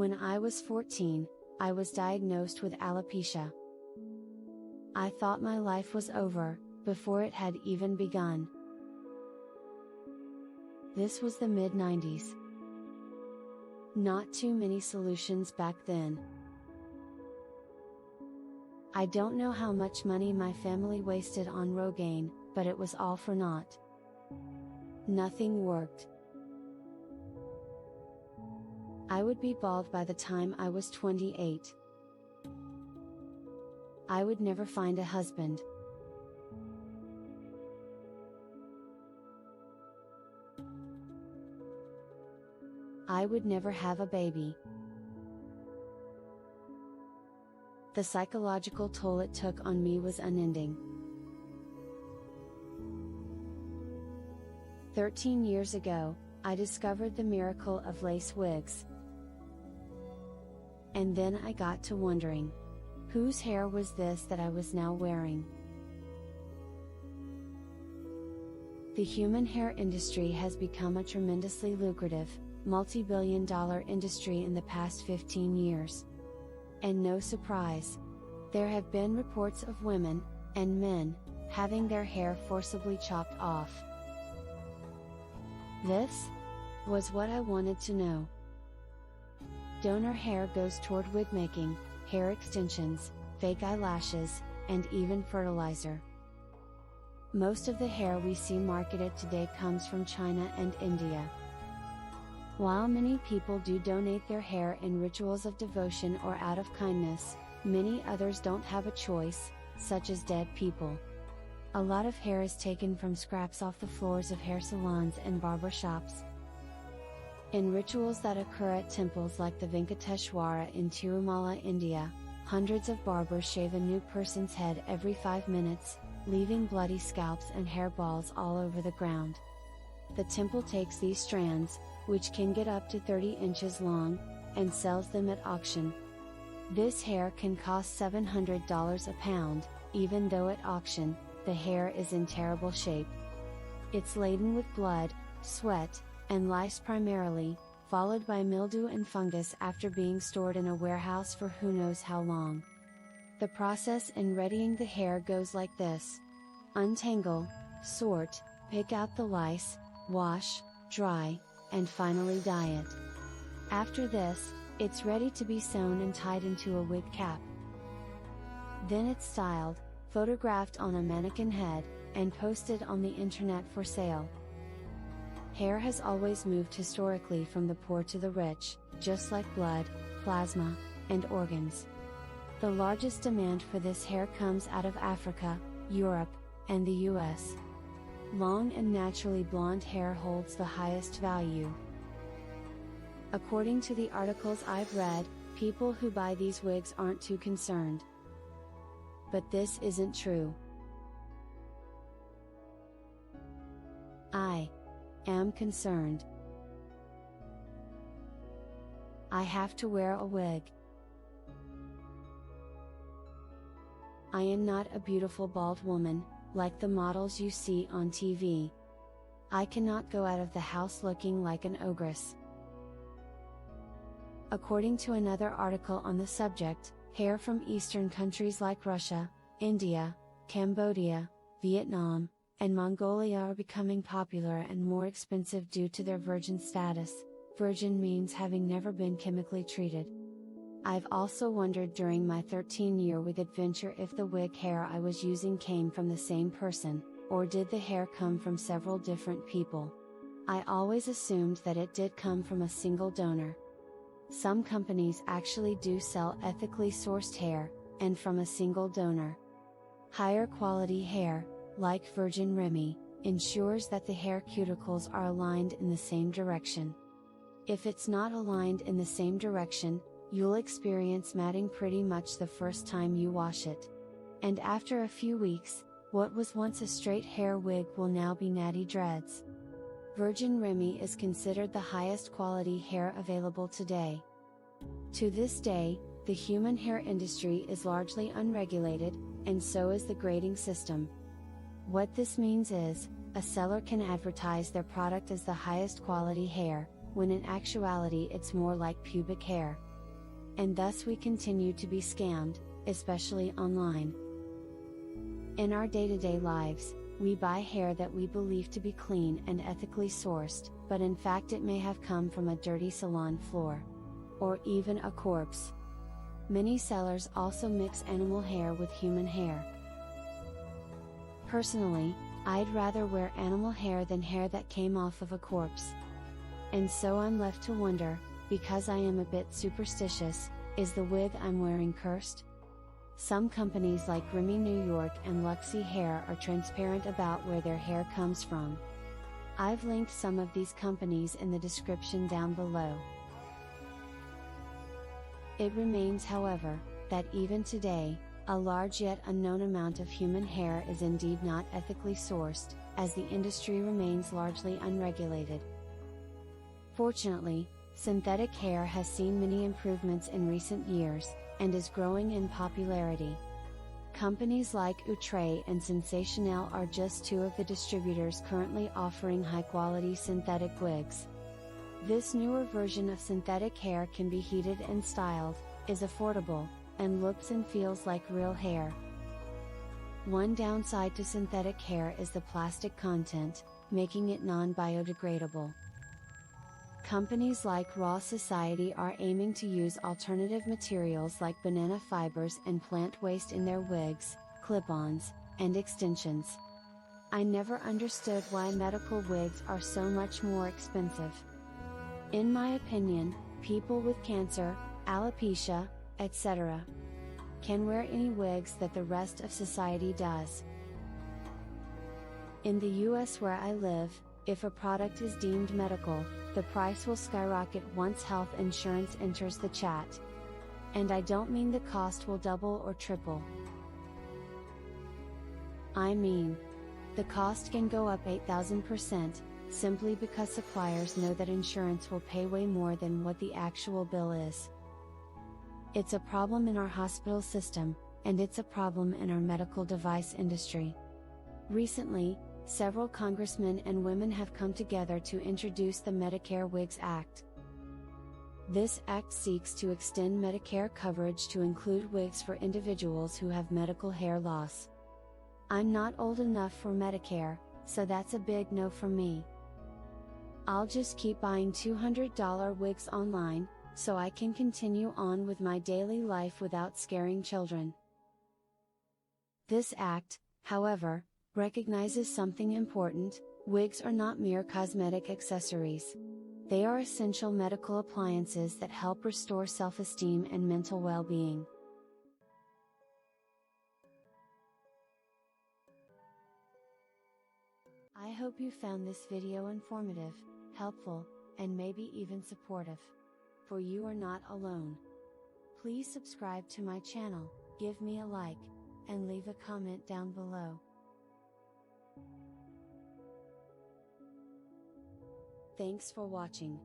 When I was 14, I was diagnosed with alopecia. I thought my life was over, before it had even begun. This was the mid-90s. Not too many solutions back then. I don't know how much money my family wasted on Rogaine, but it was all for naught. Nothing worked. I would be bald by the time I was 28. I would never find a husband. I would never have a baby. The psychological toll it took on me was unending. 13 years ago, I discovered the miracle of lace wigs. And then I got to wondering, whose hair was this that I was now wearing? The human hair industry has become a tremendously lucrative, multi-billion-dollar industry in the past 15 years. And no surprise, there have been reports of women, and men, having their hair forcibly chopped off. This was what I wanted to know. Donor hair goes toward wig making, hair extensions, fake eyelashes, and even fertilizer. Most of the hair we see marketed today comes from China and India. While many people do donate their hair in rituals of devotion or out of kindness, many others don't have a choice, such as dead people. A lot of hair is taken from scraps off the floors of hair salons and barber shops. In rituals that occur at temples like the Venkateshwara in Tirumala, India, hundreds of barbers shave a new person's head every 5 minutes, leaving bloody scalps and hairballs all over the ground. The temple takes these strands, which can get up to 30 inches long, and sells them at auction. This hair can cost $700 a pound, even though at auction, the hair is in terrible shape. It's laden with blood, sweat, and lice primarily, followed by mildew and fungus after being stored in a warehouse for who knows how long. The process in readying the hair goes like this: untangle, sort, pick out the lice, wash, dry, and finally dye it. After this, it's ready to be sewn and tied into a wig cap. Then it's styled, photographed on a mannequin head, and posted on the internet for sale. Hair has always moved historically from the poor to the rich, just like blood, plasma, and organs. The largest demand for this hair comes out of Africa, Europe, and the US. Long and naturally blonde hair holds the highest value. According to the articles I've read, people who buy these wigs aren't too concerned. But this isn't true. I am concerned. I have to wear a wig. I am not a beautiful bald woman, like the models you see on TV. I cannot go out of the house looking like an ogress. According to another article on the subject, hair from Eastern countries like Russia, India, Cambodia, Vietnam, and Mongolia are becoming popular and more expensive due to their virgin status. Virgin means having never been chemically treated. I've also wondered during my 13-year wig adventure if the wig hair I was using came from the same person, or did the hair come from several different people. I always assumed that it did come from a single donor. Some companies actually do sell ethically sourced hair, and from a single donor. Higher quality hair, like Virgin Remy, ensures that the hair cuticles are aligned in the same direction. If it's not aligned in the same direction, you'll experience matting pretty much the first time you wash it. And after a few weeks, what was once a straight hair wig will now be natty dreads. Virgin Remy is considered the highest quality hair available today. To this day, the human hair industry is largely unregulated, and so is the grading system. What this means is, a seller can advertise their product as the highest quality hair, when in actuality it's more like pubic hair, and thus we continue to be scammed, especially online. In our day-to-day lives, we buy hair that we believe to be clean and ethically sourced, but in fact it may have come from a dirty salon floor. Or even a corpse. Many sellers also mix animal hair with human hair. Personally, I'd rather wear animal hair than hair that came off of a corpse. And so I'm left to wonder, because I am a bit superstitious, is the wig I'm wearing cursed? Some companies like Remy New York and Luxy Hair are transparent about where their hair comes from. I've linked some of these companies in the description down below. It remains, however, that even today, a large yet unknown amount of human hair is indeed not ethically sourced, as the industry remains largely unregulated. Fortunately, synthetic hair has seen many improvements in recent years, and is growing in popularity. Companies like Outre and Sensationelle are just two of the distributors currently offering high-quality synthetic wigs. This newer version of synthetic hair can be heated and styled, is affordable, and looks and feels like real hair. One downside to synthetic hair is the plastic content, making it non-biodegradable. Companies like Raw Society are aiming to use alternative materials like banana fibers and plant waste in their wigs, clip-ons, and extensions. I never understood why medical wigs are so much more expensive. In my opinion, people with cancer, alopecia, etc. can wear any wigs that the rest of society does. In the US where I live, if a product is deemed medical, the price will skyrocket once health insurance enters the chat. And I don't mean the cost will double or triple. I mean, the cost can go up 8,000%, simply because suppliers know that insurance will pay way more than what the actual bill is. It's a problem in our hospital system, and it's a problem in our medical device industry. Recently, several congressmen and women have come together to introduce the Medicare Wigs Act. This act seeks to extend Medicare coverage to include wigs for individuals who have medical hair loss. I'm not old enough for Medicare, so that's a big no for me. I'll just keep buying $200 wigs online, so I can continue on with my daily life without scaring children. This act, however, recognizes something important: wigs are not mere cosmetic accessories. They are essential medical appliances that help restore self-esteem and mental well-being. I hope you found this video informative, helpful, and maybe even supportive. For you are not alone. Please subscribe to my channel, give me a like, and leave a comment down below. Thanks for watching.